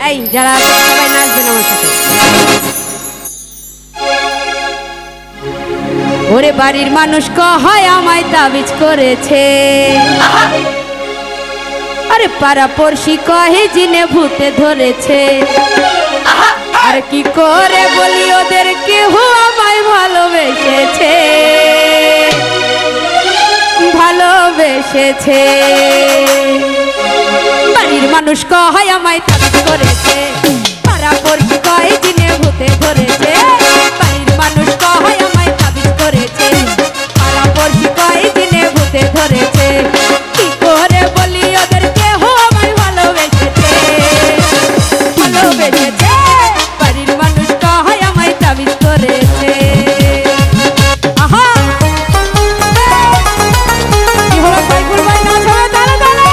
এই যারা সবাই নাচবেন আমার সাথে। ওরে বাড়ির মানুষ কয় আমায় তাবিজ করেছে, আরে পাড়া পড়শি কহে জিনে ভূতে ধরেছে। আর কি করে বলি ওদের কেহ আমায় ভালোবেসেছে, ভালোবেসেছে। বাড়ির মানুষ কয় আমায় তাবিজ করেছে, পাড়া পড়শি কয় জিনে ভূতে ধরেছে। বাড়ির মানুষ কয় আমায় তাবিজ করেছে, পাড়া পড়শি কয় জিনে ভূতে ধরেছে। কি করে বলি ওদের কেহ আমায় ভালোবেসেছে, ভালোবেসেছে। বাড়ির মানুষ কয় আমায় তাবিজ করেছে। আহা কি হলো সাইফুল ভাই, নাচ হবে তালে তালে।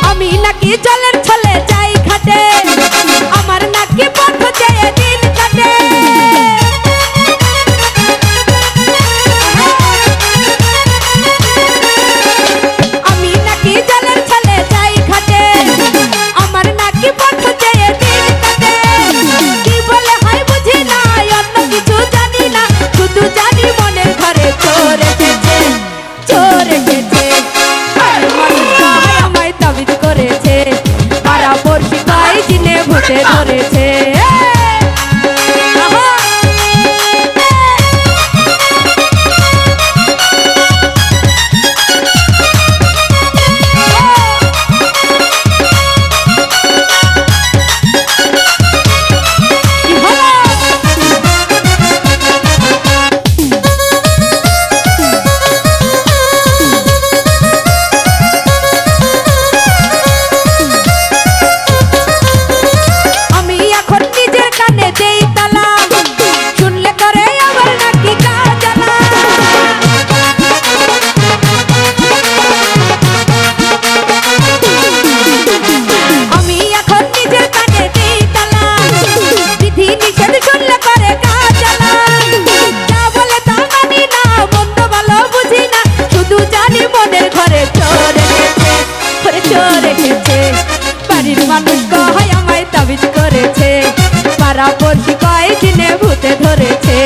আমি নাকি জলের ছলে যাই ঘাটে, আমার নাকি পথ চেয়ে দিন কাটে। আমি নাকি জলের ছলে যাই ঘাটে, আমার নাকি পথ চেয়ে দিন কাটে। কি বলে হয় বুঝি না, অন্য কিছু জানি না, শুধু জানি মনের ঘরে চোর এসেছে, চোর এসেছে। মানুষ কয় আমায় তাবিজ করেছে, পাড়া পড়শি কয় জিনে ভূতে ধরেছে। আমি এখন নিজের কানে দেই তালা, শুনলে করে আবার নাকি গা জ্বালা। আমি এখন নিজের কানে দেই তালা, বিধি নিষেধ শুনলে করে গা জ্বালা। যা বলে তা মানি না, মন্দ ভালো বুঝি না, শুধু জানি মনের ঘরে চোর এসেছে, ঘরে চোর এসেছে। বাড়ির মানুষ কয় আমায় তাবিজ করেছে, পাড়া পড়শি কয় জিনে ভূতে ধরেছে।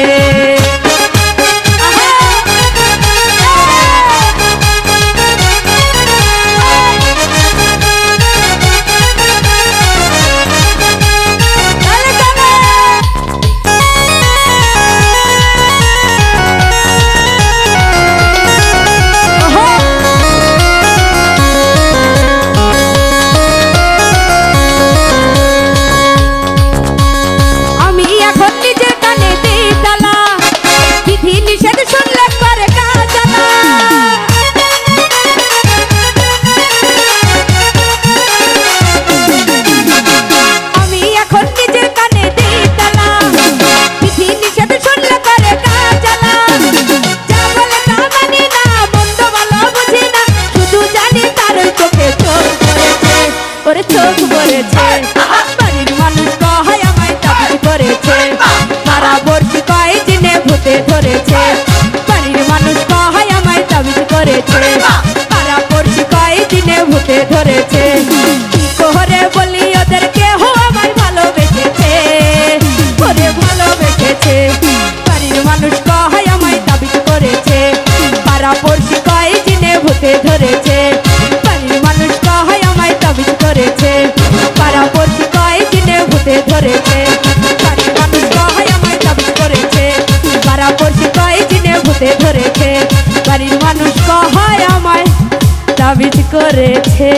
আমি এখন নিজের কানে দেই তালা, বিধি নিষেধ শুনলে করে গা জ্বালা। আমি এখন নিজের কানে দেই তালা, বিধি নিষেধ শুনলে করে গা জ্বালা। যা বলে তা মানি না, মন্দ ভালো বুঝি না, শুধু জানি তার ওই চোখে চোখ পড়েছে, ওরে চোখ পড়েছে। বাড়ির মানুষ কয় আমায় তাবিজ করেছে, পাড়া পড়শি কয় জিনে ভূতে ধরেছে। বাড়ির মানুষ কয় আমায় তাবিজ করেছে, পাড়া পড়শি কয় জিনে ভূতে ধরেছে। কি করে বলি ওদের কেহ আমায় ভালোবেসেছে, ওরে ভালোবেসেছে। বাড়ির মানুষ কয় আমায় তাবিজ করেছে, পাড়া পড়শি কয় জিনে ভূতে ধরেছে। বাড়ির মানুষ কয় আমায় তাবিজ করেছে, পাড়া পড়শি কয় জিনে ভূতে ধরেছে। বাড়ির মানুষ কয় আমায় তাবিজ করেছে, পাড়া পড়শি কয় জিনে ভূতে ধরেছে। বাড়ির মানুষ কয় আমায় তাবিজ করেছে।